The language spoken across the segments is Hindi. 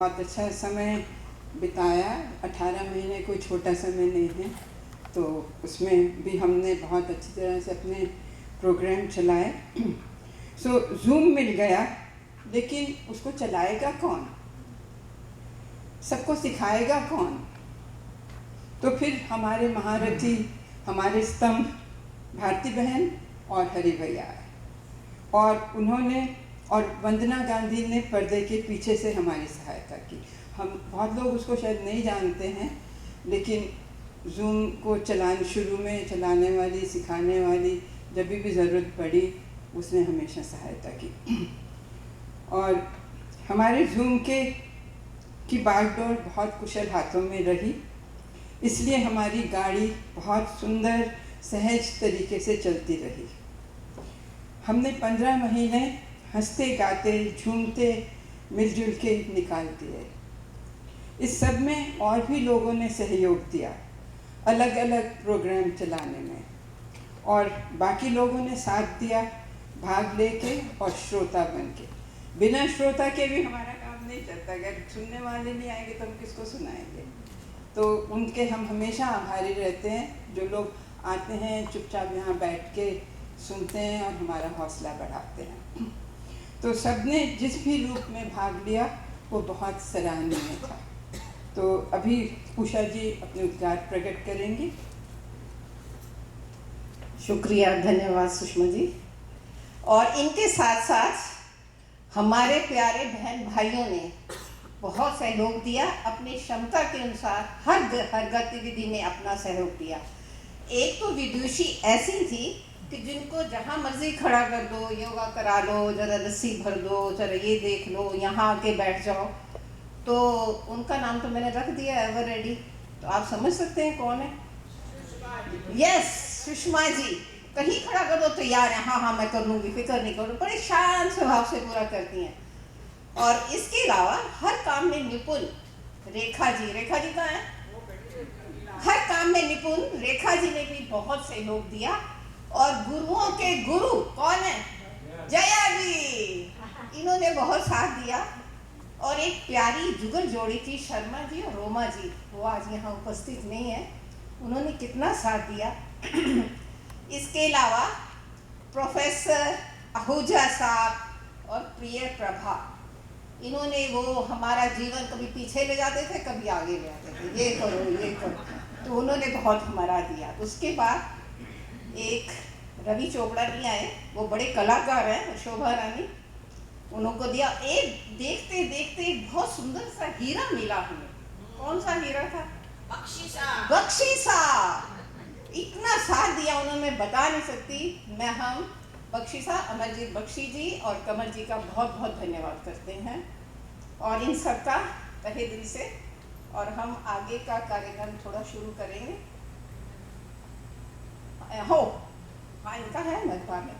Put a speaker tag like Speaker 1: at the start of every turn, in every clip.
Speaker 1: बहुत अच्छा समय बिताया। 18 महीने कोई छोटा समय नहीं है, तो उसमें भी हमने बहुत अच्छी तरह से अपने प्रोग्राम चलाए। जूम मिल गया, लेकिन उसको चलाएगा कौन, सबको सिखाएगा कौन? तो फिर हमारे महारथी, हमारे स्तंभ भारती बहन और हरि भैया आए, और उन्होंने और वंदना गांधी ने पर्दे के पीछे से हमारी सहायता की। हम बहुत लोग उसको शायद नहीं जानते हैं, लेकिन जूम को शुरू में चलाने वाली, सिखाने वाली, जब भी ज़रूरत पड़ी उसने हमेशा सहायता की। और हमारे जूम की बागडोर बहुत कुशल हाथों में रही, इसलिए हमारी गाड़ी बहुत सुंदर सहज तरीके से चलती रही। हमने 15 महीने हंसते गाते झूमते मिलजुल के निकाल दिए। इस सब में और भी लोगों ने सहयोग दिया अलग अलग प्रोग्राम चलाने में, और बाकी लोगों ने साथ दिया भाग लेके और श्रोता बन के। बिना श्रोता के भी हमारा काम नहीं चलता। अगर सुनने वाले नहीं आएंगे तो हम किसको सुनाएंगे? तो उनके हम हमेशा आभारी रहते हैं, जो लोग आते हैं चुपचाप यहाँ बैठ के सुनते हैं और हमारा हौसला बढ़ाते हैं। तो सबने जिस भी रूप में भाग लिया वो बहुत सराहनीय था। तो अभी उषा जी अपने उद्गार प्रकट करेंगी।
Speaker 2: शुक्रिया, धन्यवाद सुषमा जी। और इनके साथ साथ हमारे प्यारे बहन भाइयों ने बहुत सहयोग दिया, अपनी क्षमता के अनुसार हर गतिविधि में अपना सहयोग दिया। एक तो विदुषी ऐसी थी कि जिनको जहाँ मर्जी खड़ा कर दो, योगा करा लो, जरा रस्सी भर दो, जरा ये देख लो, यहाँ आके बैठ जाओ। तो उनका नाम तो मैंने रख दिया एवर रेडी। तो आप समझ सकते हैं कौन है। यस, सुषमा जी। कहीं खड़ा कर दो तैयार है, हाँ मैं कर लूँगी, फिक्र नहीं करो। बड़े शांत स्वभाव से पूरा करती हैं। और इसके अलावा हर काम में निपुण रेखा जी कहाँ है? हर काम में निपुण रेखा जी ने भी बहुत सहयोग दिया। और गुरुओं के गुरु कौन है? जया जी, इन्होंने बहुत साथ दिया। और एक प्यारी जुगल जोड़ी थी, शर्मा जी और रोमा जी, वो आज यहाँ उपस्थित नहीं है, उन्होंने कितना साथ दिया। इसके अलावा प्रोफेसर आहूजा साहब और प्रिय प्रभा, इन्होंने वो हमारा जीवन कभी पीछे ले जाते थे, कभी आगे ले जाते थे, ये करो, तो उन्होंने बहुत हमारा दिया। उसके बाद एक रवि चोपड़ा जी आए, वो बड़े कलाकार हैं, शोभा रानी, उनको दिया। एक देखते देखते बहुत सुंदर सा हीरा मिला हमें। कौन सा हीरा था? बख्शीसा। इतना साथ दिया उन्होंने, बता नहीं सकती। हम बख्शीसा, अमरजीत बख्शी जी और कमल जी का बहुत बहुत धन्यवाद करते हैं, और इन सबका तहे दिल से। और हम आगे का कार्यक्रम थोड़ा शुरू करेंगे। हाँ, इनका है मधुबान में।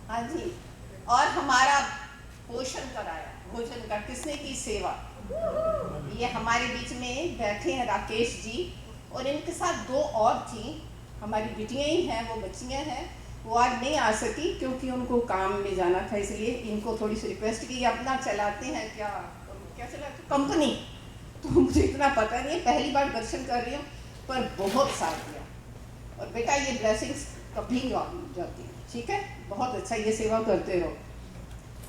Speaker 2: हाँ जी। और हमारा पोषण कराया, भोजन का किसने की सेवा? ये हमारे बीच में बैठे हैं राकेश जी, और इनके साथ दो और थी, हमारी बेटियां ही हैं, वो बच्चियां हैं। वो आज नहीं आ सकी क्योंकि उनको काम में जाना था, इसलिए इनको थोड़ी सी रिक्वेस्ट की। अपना चलाते हैं क्या चलाते कंपनी, तो मुझे इतना पता नहीं है, पहली बार दर्शन कर रही हूँ, पर बहुत साथ दिया। और बेटा ये ब्लेसिंग्स कभी जाती है, ठीक है? बहुत अच्छा, ये सेवा करते रहो।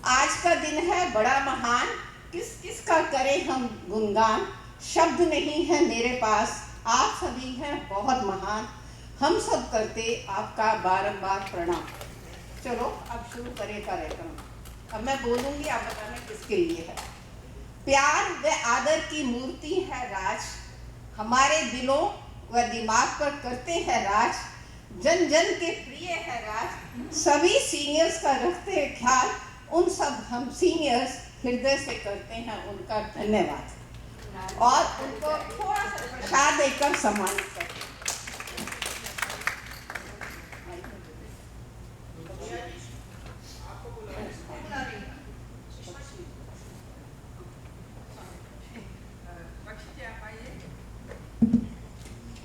Speaker 2: आज का दिन है बड़ा महान, किस किस का करें हम गुणगान। शब्द नहीं है मेरे पास, आप सभी हैं बहुत महान, हम सब करते आपका बारंबार प्रणाम। चलो अब शुरू करें कार्यक्रम। अब मैं बोलूँगी, आप बताना किसके लिए है। प्यार व आदर की मूर्ति है राज, हमारे दिलों व दिमाग पर करते हैं राज, जन जन के प्रिय है राज, सभी सीनियर्स का रखते हैं ख्याल, उन सब हम सीनियर्स हृदय से करते हैं उनका धन्यवाद, और उनको थोड़ा सा प्रसाद देकर सम्मानित करते हैं।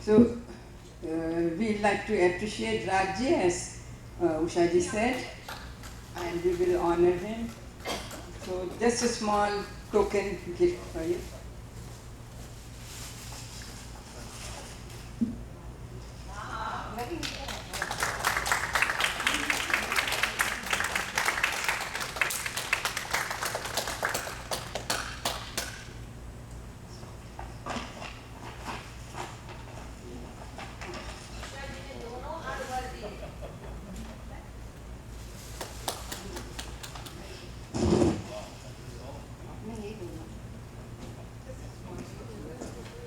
Speaker 1: So we'd like to appreciate Rajji, as Usha ji said, and we will honor him So just a small token gift for you.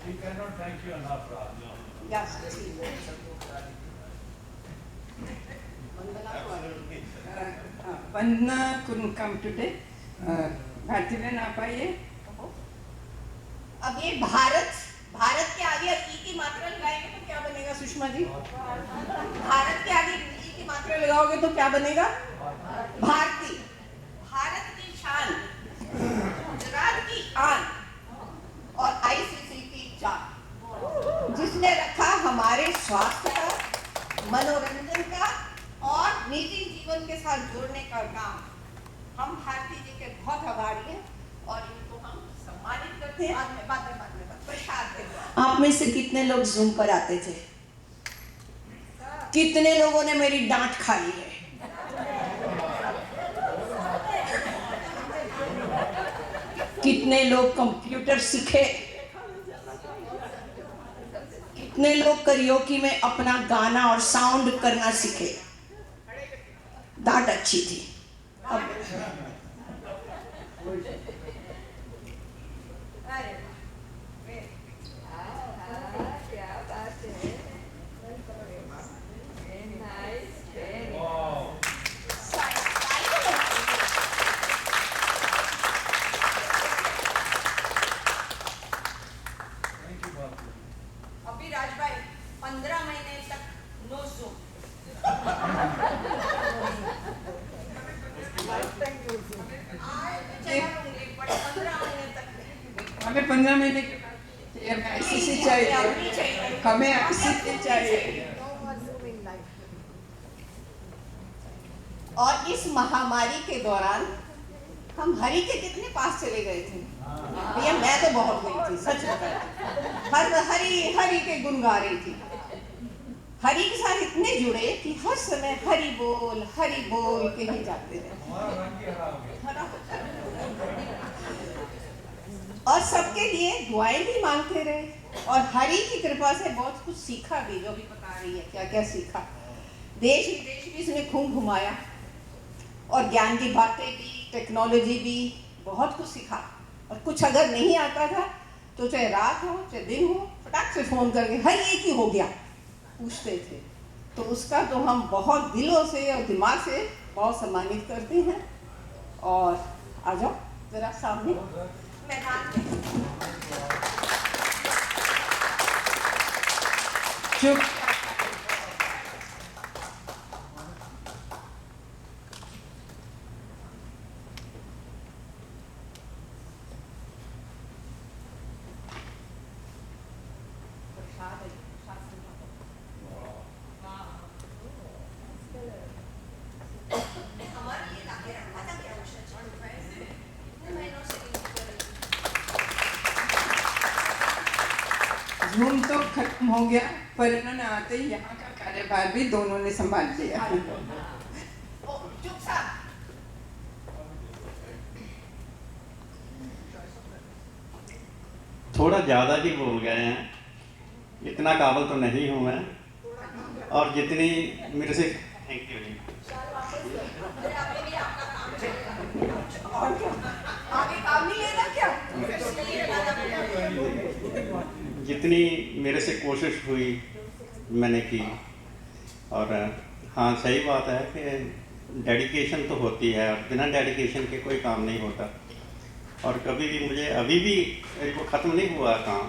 Speaker 3: We cannot thank you enough, Raj.
Speaker 2: Yes.
Speaker 1: Vandana couldn't come today. Bharti बहन आप आइए.
Speaker 2: अब ये भारत के आगे अब ई की मात्रा लगाएंगे तो क्या बनेगा सुषमा जी? भारत के आगे ई की मात्रा लगाओगे तो क्या बनेगा? भारती. भारत की शान, गुजरात की आन और आईसीसी की जान, जिसने रखा हमारे स्वास्थ्य का, मनोरंजन का और निजी जीवन के साथ जोड़ने का काम. हम भारती जी के बहुत आभारी हैं और इनको हम सम्मानित करते हैं. बाद में प्रसाद देते हैं. आप में से कितने लोग जूम पर आते थे? कितने लोगों ने मेरी डांट खाई है? कितने लोग कंप्यूटर सीखे? कितने लोग करियोकी में अपना गाना और साउंड करना सीखे? डांट अच्छी थी. अब अभी राजभाई 15 महीने तक नो जूम.
Speaker 1: हमें 15 महीने के बाद हमें आईसीसी चाहिए. हमें आईसीसी चाहिए.
Speaker 2: और इस महामारी के दौरान हम हरि के कितने पास चले गए थे भैया. मैं तो बहुत गई थी, सच बताया. हरि हरि के गुण गा रही थी. हरि के साथ इतने जुड़े कि हर समय हरि बोल के ही जाते रहे. और सबके लिए दुआएं भी मांगते रहे और हरि की कृपा से बहुत कुछ सीखा भी. जो भी बता रही है क्या क्या सीखा. देश विदेश भी इसने खूब घुमाया और ज्ञान की बातें भी, टेक्नोलॉजी भी, बहुत कुछ सीखा. और कुछ अगर नहीं आता था तो चाहे रात हो चाहे दिन हो, फटाक से फोन करके हर एक ही हो गया पूछते थे. तो उसका तो हम बहुत दिलों से और दिमाग से बहुत सम्मानित करते हैं. और आ जाओ जरा सामने मैदान में.
Speaker 1: चुप. जूम तो खत्म हो गया पर इन्होंने आते ही यहाँ का कार्यभार भी दोनों ने संभाल लिया.
Speaker 4: थोड़ा ज़्यादा ही बोल गए हैं. इतना काबिल तो नहीं हूँ मैं. और जितनी मेरे से थैंक यू.
Speaker 2: आगे काम नहीं लेना क्या?
Speaker 4: जितनी मेरे से कोशिश हुई मैंने की. और हाँ सही बात है कि डेडिकेशन तो होती है. बिना डेडिकेशन के कोई काम नहीं होता. और कभी भी मुझे अभी भी वो ख़त्म नहीं हुआ काम.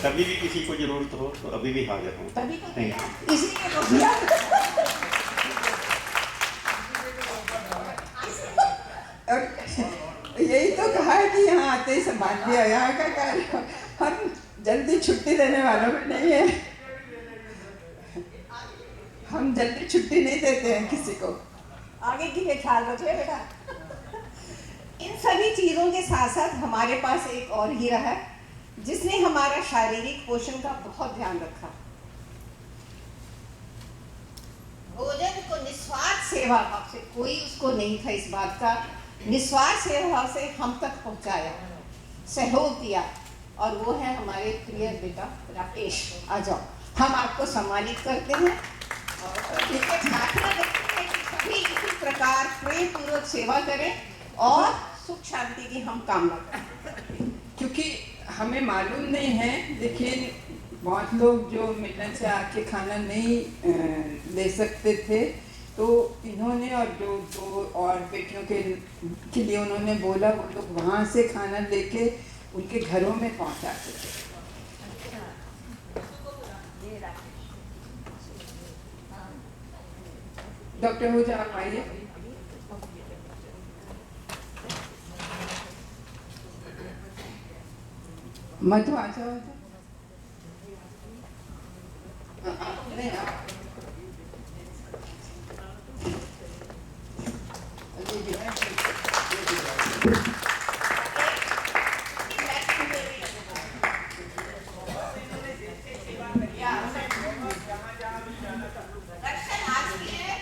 Speaker 4: कभी भी किसी को ज़रूरत हो तो अभी भी हाजिर हूँ. Thank you.
Speaker 2: इसलिए तो किया.
Speaker 1: और यही तो कहा है कि यहाँ आते ही संभाल लिया. यहाँ का कार्य हम जल्दी छुट्टी देने वालों में नहीं है. हम जल्दी छुट्टी नहीं देते हैं किसी को.
Speaker 2: आगे की ये ख्याल रखिए बेटा. इन सभी चीज़ों के साथ साथ हमारे पास एक और हीरा है जिसने हमारा शारीरिक पोषण का बहुत ध्यान रखा। भोजन को निस्वार्थ सेवा भाव से, कोई उसको नहीं था इस बात का, निस्वार्थ सेवा भाव से हम तक पहुंचाया, सहयोग दिया। और वो है हमारे प्रिय बेटा राकेश। आ जाओ, हम आपको सम्मानित करते हैं और इसके प्रार्थना करते हैं कि सभी इसी प्रकार प्रेम पूर्वक सेवा करें और सुख शांति की हम कामना करें।
Speaker 1: क्योंकि हमें मालूम नहीं है, लेकिन बहुत लोग जो मिलन से आके खाना नहीं ले सकते थे, तो इन्होंने और जो दो और बेटियों के लिए उन्होंने बोला, वो लोग वहाँ से खाना लेके उनके घरों में पहुँचाते थे। डॉक्टर हो जा, आप आइए। मधु आ जाओ। नहीं,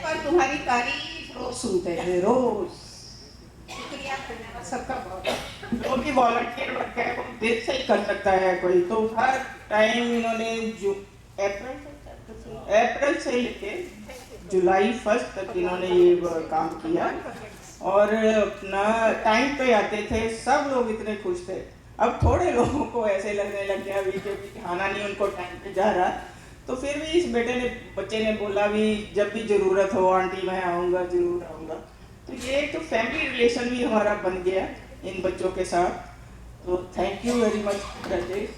Speaker 2: पर तुम्हारी तारीफ रोज सुनते हैं, रोज। शुक्रिया, धन्यवाद सबका बहुत।
Speaker 5: जो भी वॉलंटियर वर्क है वो देर से ही कर सकता है कोई, तो हर टाइम इन्होंने जो अप्रैल से लेके जुलाई 1 तक इन्होंने ये काम किया और अपना टाइम पे आते थे। सब लोग इतने खुश थे। अब थोड़े लोगों को ऐसे लगने लग गया अभी कि खाना नहीं उनको टाइम पे जा रहा, तो फिर भी इस बच्चे ने बोला भी जब भी ज़रूरत हो आंटी मैं आऊँगा, ज़रूर आऊँगा। तो ये एक तो फैमिली रिलेशन भी हमारा बन गया इन बच्चों के साथ। तो thank you very much Rajesh.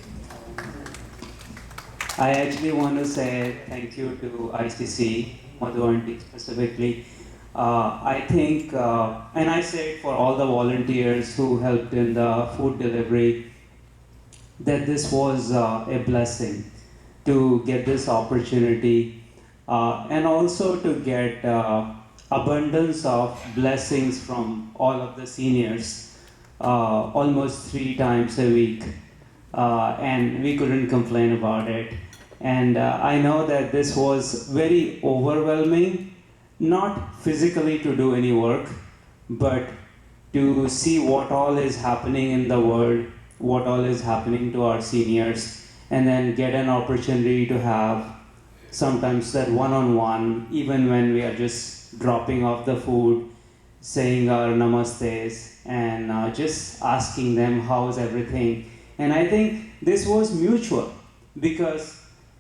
Speaker 6: I actually want to say thank you to ICC, Madhu Aunty specifically. I think, and I say it for all the volunteers who helped in the food delivery, that this was a blessing to get this opportunity and also to get abundance of blessings from all of the seniors, almost 3 times a week. And we couldn't complain about it. And I know that this was very overwhelming, not physically to do any work, but to see what all is happening in the world, what all is happening to our seniors, and then get an opportunity to have sometimes that one-on-one, even when we are just dropping off the food, saying our namastes, and just asking them how's everything. And I think this was mutual because,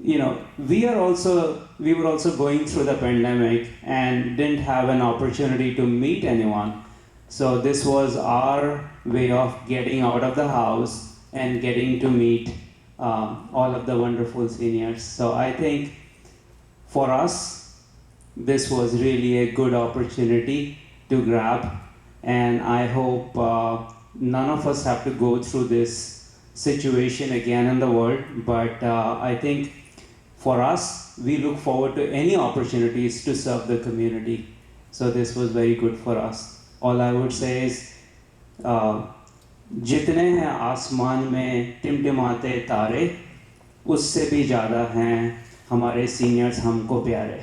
Speaker 6: you know, we were also going through the pandemic and didn't have an opportunity to meet anyone. So this was our way of getting out of the house and getting to meet all of the wonderful seniors. So I think for us, this was really a good opportunity to grab, and I hope none of us have to go through this situation again in the world, but I think for us, we look forward to any opportunities to serve the community. So this was very good for us. All I would say is, जितने हैं आसमान में टिमटिमाते तारे, उससे भी ज़्यादा हैं हमारे सीनियर्स हमको प्यारे।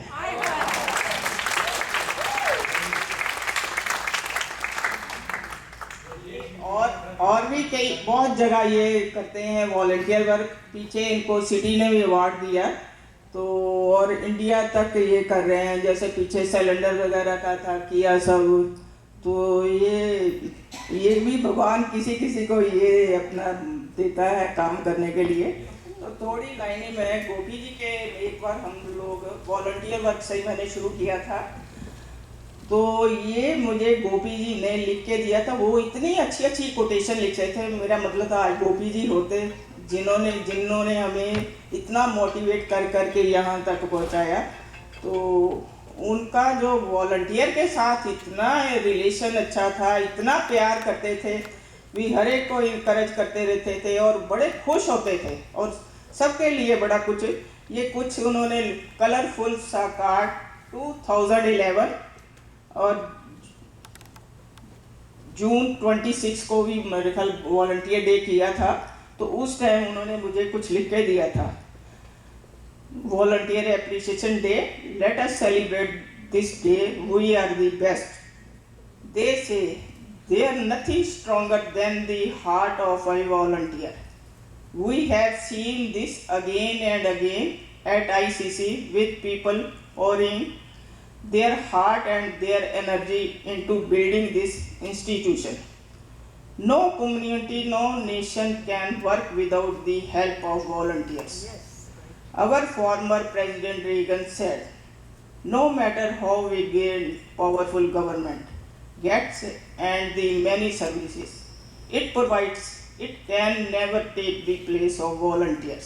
Speaker 5: और भी कई बहुत जगह ये करते हैं वॉलंटियर वर्क। पीछे इनको सिटी ने भी अवार्ड दिया, तो और इंडिया तक ये कर रहे हैं। जैसे पीछे सिलेंडर वगैरह का था किया सब, तो ये भी भगवान किसी किसी को ये अपना देता है काम करने के लिए। तो थोड़ी लाइनें में गोपी जी के, एक बार हम लोग वॉलंटियर वर्क से ही मैंने शुरू किया था, तो ये मुझे गोपी जी ने लिख के दिया था। वो इतनी अच्छी अच्छी कोटेशन लिखे थे, मेरा मतलब था आज गोपी जी होते जिन्होंने हमें इतना मोटिवेट कर के यहाँ तक पहुँचाया। तो उनका जो वॉलंटियर के साथ इतना रिलेशन अच्छा था, इतना प्यार करते थे, भी हर एक को इनकरेज करते रहते थे और बड़े खुश होते थे और सबके लिए बड़ा कुछ। ये कुछ उन्होंने कलरफुल सा कार्ड 2011 और जून 26 को भी मेरे ख्याल वॉलंटियर डे किया था, तो उस टाइम उन्होंने मुझे कुछ लिख के दिया था, volunteer appreciation day, let us celebrate this day, we are the best. They say there is nothing stronger than the heart of a volunteer. We have seen this again and again at ICC with people pouring their heart and their energy into building this institution. No community, no nation can work without the help of volunteers. Our former President Reagan said, no matter how we gain powerful government, gets and the many services it provides, it can never take the place of volunteers.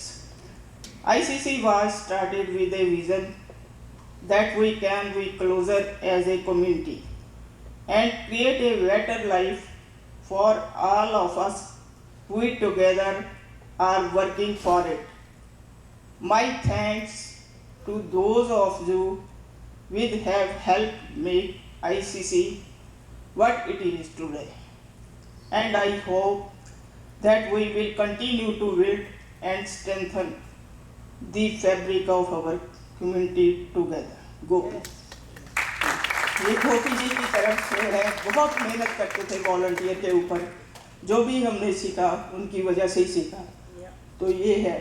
Speaker 5: ICC was started with a vision that we can be closer as a community and create a better life for all of us. We together are working for it. My thanks to those of you who have helped make ICC what it is today, and I hope that we will continue to build and strengthen the fabric of our community together. गोपी, ये गोपी जी की तरफ से है, बहुत मेहनत करते थे वॉलंटियर के ऊपर, जो भी हमने सीखा उनकी वजह से ही सीखा. तो ये है,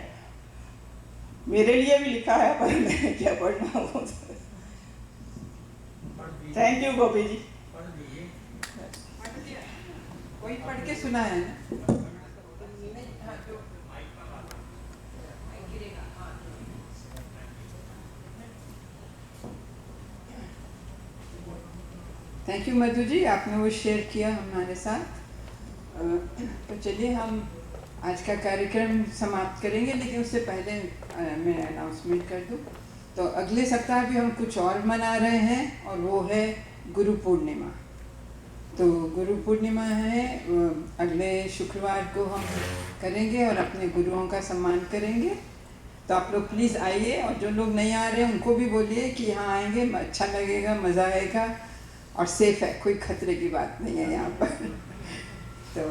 Speaker 5: मेरे लिए भी लिखा है पर मैंने क्या पढ़ना वो. थैंक यू गोपी जी.
Speaker 1: कोई पढ़ के सुना है ना? थैंक यू मधु जी, आपने वो शेयर किया हमारे साथ. तो चलिए हम आज का कार्यक्रम समाप्त करेंगे, लेकिन उससे पहले मैं अनाउंसमेंट कर दूं. तो अगले सप्ताह भी हम कुछ और मना रहे हैं, और वो है गुरु पूर्णिमा. तो गुरु पूर्णिमा है, अगले शुक्रवार को हम करेंगे और अपने गुरुओं का सम्मान करेंगे. तो आप लोग प्लीज़ आइए, और जो लोग नहीं आ रहे हैं उनको भी बोलिए कि यहाँ आएंगे, अच्छा लगेगा, मज़ा आएगा, और सेफ है, कोई खतरे की बात नहीं है यहाँ पर. तो